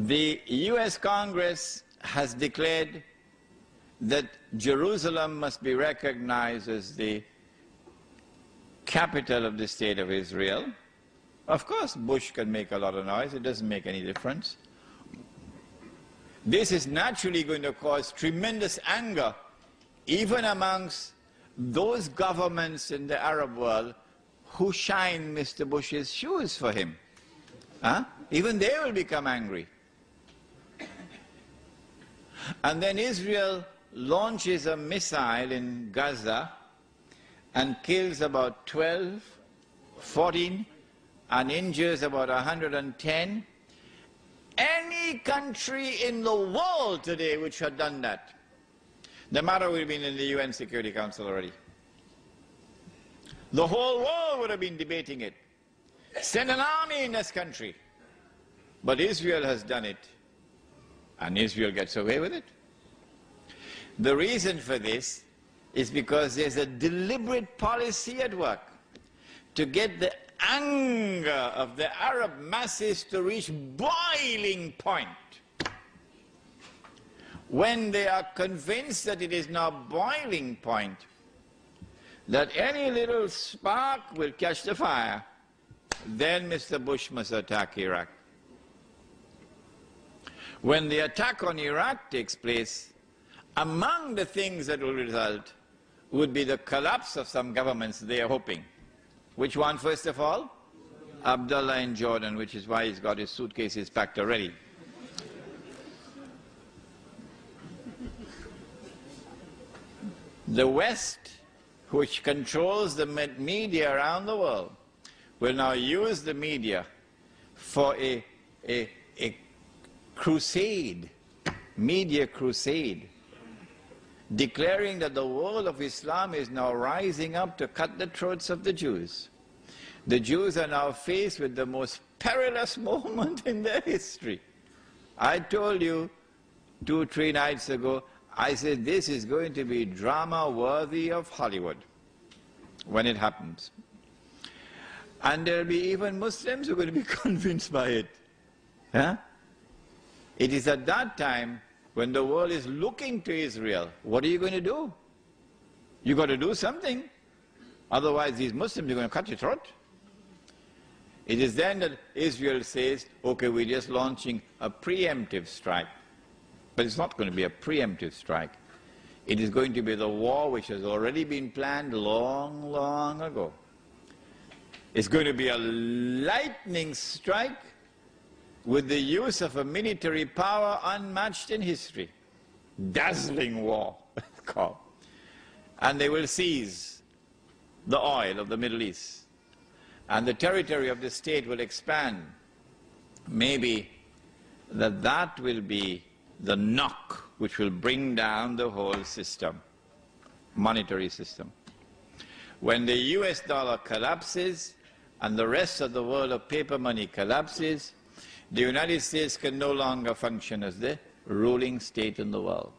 The US Congress has declared that Jerusalem must be recognized as the capital of the state of Israel. Of course, Bush can make a lot of noise. It doesn't make any difference. This is naturally going to cause tremendous anger even amongst those governments in the Arab world who shine Mr. Bush's shoes for him. Even they will become angry. And then Israel launches a missile in Gaza and kills about 12, 14, and injures about 110. Any country in the world today which had done that, the matter would have been in the UN Security Council already. The whole world would have been debating it. Send an army in this country. But Israel has done it, and Israel gets away with it. The reason for this is because there's a deliberate policy at work to get the anger of the Arab masses to reach boiling point. When they are convinced that it is now boiling point, that any little spark will catch the fire, then Mr. Bush must attack Iraq. When the attack on Iraq takes place, among the things that will result would be the collapse of some governments they are hoping. Which one, first of all? Abdullah in Jordan, which is why he's got his suitcases packed already. The West, which controls the media around the world, will now use the media for a crusade, media crusade, declaring that the world of Islam is now rising up to cut the throats of the Jews. The Jews are now faced with the most perilous moment in their history. I told you 2-3 nights ago, I said this is going to be drama worthy of Hollywood when it happens. And there will be even Muslims who are going to be convinced by it. It is at that time when the world is looking to Israel. What are you going to do? You've got to do something. Otherwise these Muslims are going to cut your throat. It is then that Israel says, okay, we're just launching a preemptive strike. But it's not going to be a preemptive strike. It is going to be the war which has already been planned long, long ago. It's going to be a lightning strike with the use of a military power unmatched in history. Dazzling war, called. And they will seize the oil of the Middle East. And the territory of the state will expand. Maybe that will be the knock which will bring down the whole system, monetary system. When the US dollar collapses and the rest of the world of paper money collapses, the United States can no longer function as the ruling state in the world.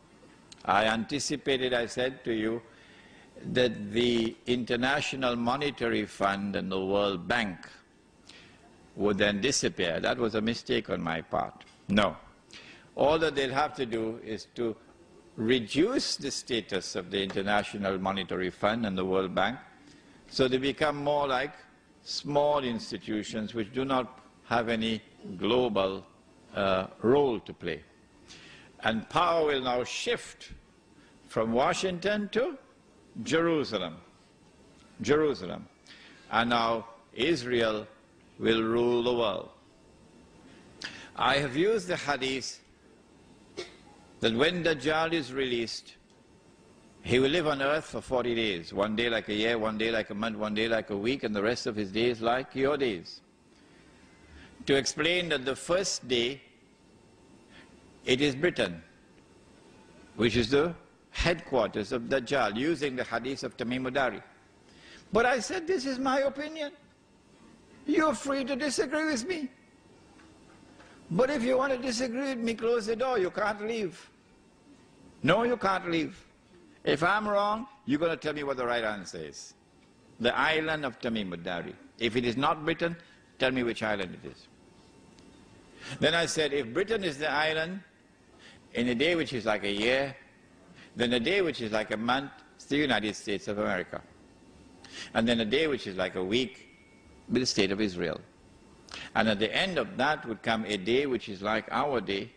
I anticipated, I said to you, that the International Monetary Fund and the World Bank would then disappear. That was a mistake on my part. No. All that they'll have to do is to reduce the status of the International Monetary Fund and the World Bank so they become more like small institutions which do not have any global role to play. And power will now shift from Washington to Jerusalem. And now Israel will rule the world. I have used the hadith that when Dajjal is released, he will live on earth for 40 days. One day like a year, one day like a month, one day like a week, and the rest of his days like your days. To explain that the first day, it is Britain, which is the headquarters of Dajjal, using the hadith of Tamim Dari. But I said, this is my opinion. You're free to disagree with me. But if you want to disagree with me, close the door. You can't leave. No, you can't leave. If I'm wrong, you're going to tell me what the right answer is. The island of Tamim Dari. If it is not Britain, tell me which island it is. Then I said, if Britain is the island, in a day which is like a year, then a day which is like a month, it's the United States of America. And then a day which is like a week, be the state of Israel. And at the end of that would come a day which is like our day,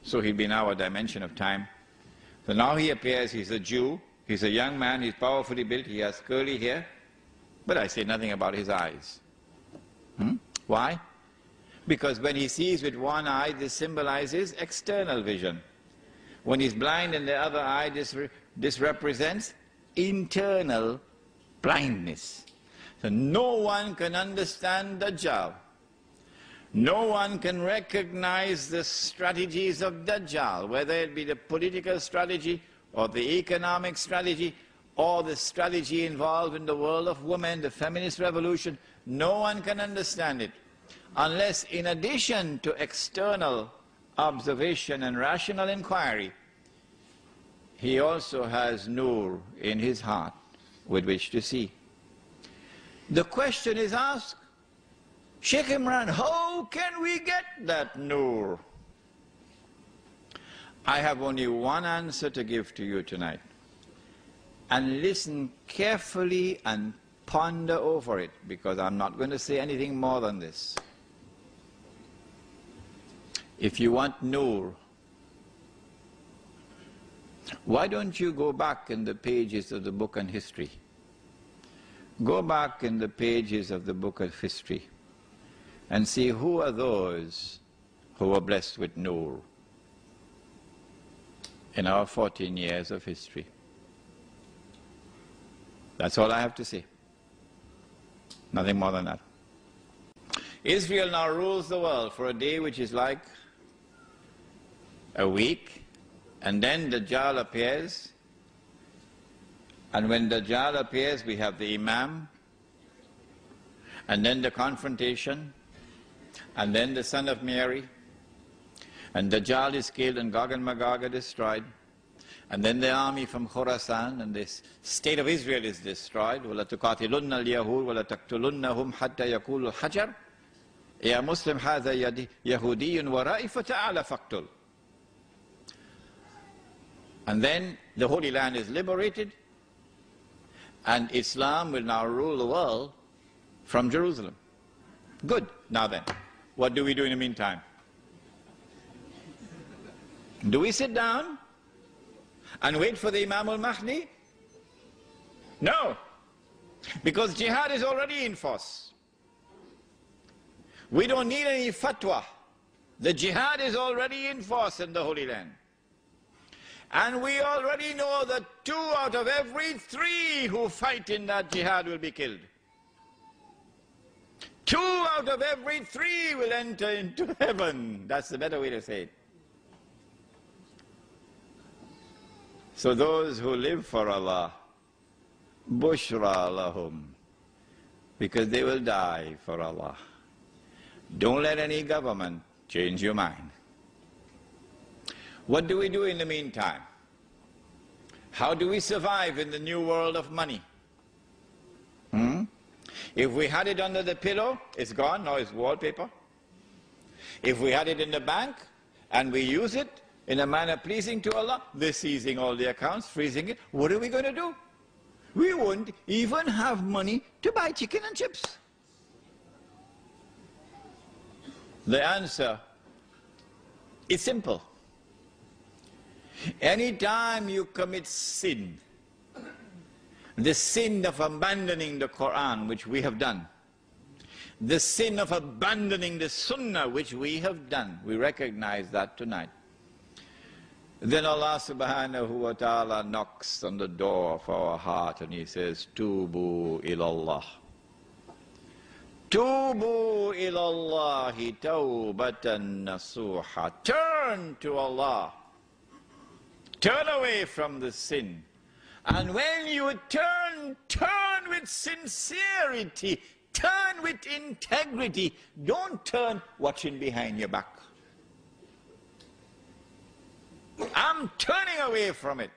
so he'll be in our dimension of time. So now he appears, he's a Jew, he's a young man, he's powerfully built, he has curly hair, but I say nothing about his eyes. Why? Because when he sees with one eye, this symbolizes external vision. When he's blind in the other eye, this represents internal blindness. So no one can understand Dajjal. No one can recognize the strategies of Dajjal, whether it be the political strategy or the economic strategy or the strategy involved in the world of women, the feminist revolution. No one can understand it unless, in addition to external observation and rational inquiry, he also has nur in his heart with which to see. The question is asked, Sheikh Imran, how can we get that nur? I have only one answer to give to you tonight. And listen carefully and ponder over it, because I'm not going to say anything more than this. If you want nur, why don't you go back in the pages of the book on history? Go back in the pages of the book of history and see who are those who were blessed with nur in our 14 years of history. That's all I have to say. Nothing more than that. Israel now rules the world for a day which is like a week, and then Dajjal appears. And when Dajjal appears, we have the Imam, and then the confrontation, and then the son of Mary, and Dajjal is killed and Gog and Magog are destroyed, and then the army from Khorasan and this state of Israel is destroyed. وَلَا تُقَاتِلُنَّ الْيَهُودَ وَلَا تَقْتُلُنَّهُمْ حَتَّى يَقُولُوا الْحَجَرُ يَا مُسْلِمْ هَذَا يَهُودِيٌّ وَرَائِي فَتَعَالَ فَاقْتُلْ. And then the Holy Land is liberated, and Islam will now rule the world from Jerusalem. Good. Now then, what do we do in the meantime? Do we sit down and wait for the Imam al-Mahdi? No. Because jihad is already in force. We don't need any fatwa. The jihad is already in force in the Holy Land. And we already know that 2 out of every 3 who fight in that jihad will be killed. 2 out of every 3 will enter into heaven. That's the better way to say it. So those who live for Allah, bushra lahum, because they will die for Allah. Don't let any government change your mind. What do we do in the meantime? How do we survive in the new world of money? If we had it under the pillow, it's gone, now it's wallpaper. If we had it in the bank and we use it in a manner pleasing to Allah, they're seizing all the accounts, freezing it. What are we going to do? We won't even have money to buy chicken and chips. The answer is simple. Anytime you commit sin, the sin of abandoning the Quran, which we have done, the sin of abandoning the Sunnah, which we have done, we recognize that tonight. Then Allah subhanahu wa ta'ala knocks on the door of our heart and He says, Tubu ilallah. Tubu ilallahi tawbatan nasuha. Turn to Allah. Turn away from the sin. And when you turn, turn with sincerity. Turn with integrity. Don't turn watching behind your back. I'm turning away from it.